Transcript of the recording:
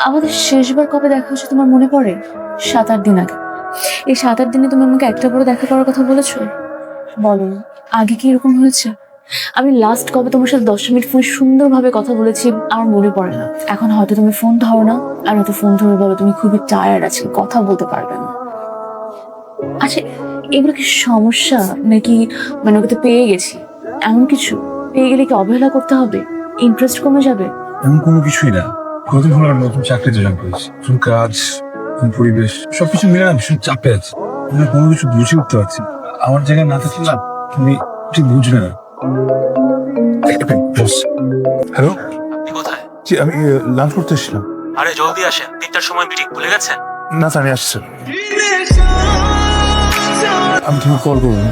আমাদের শেষবার কবে দেখা হচ্ছে তোমার মনে পড়ে? 7-8 দিন আগে। এই 7-8 দিনে তুমি আমাকে একটা বড় দেখা করার কথা বলেছো? বলো, আগে কি এরকম হয়েছে? আমি লাস্ট কবে তোমার সাথে 10 মিনিট ফোনে সুন্দরভাবে কথা বলেছি আমার মনে পড়ে না। এখন হয়তো তুমি ফোন ধরো না, আর হয়তো ফোন ধরে বলো তুমি খুবই টায়ার্ড আছো, কথা বলতে পারবে না। আচ্ছা, এগুলো কি সমস্যা নাকি মানে ওকে তো পেয়ে গেছি এমন কিছু? পেয়ে গেলে কি অবহেলা করতে হবে? ইন্টারেস্ট কমে যাবে? এমন কোনো কিছুই না। কতদিন হলো আমি নতুন চাকরিতে জয়েন করেছি, নতুন কাজ, নতুন পরিবেশ, সবকিছু মিলে না ভীষণ চাপে আছে। আমি না কোনো কিছু বুঝে উঠতে পারছি না। আমার জায়গায় না থাকলে না তুমি ঠিক বুঝবে না। হ্যালো, আপনি কোথায়? জি আমি লাঞ্চ করতে এসেছিলাম। আরে জলদি আসেন, 3টার সময় মিটিং, ভুলে গেছেন? না স্যার, আমি আসছি। আমি তোমাকে কল করবো।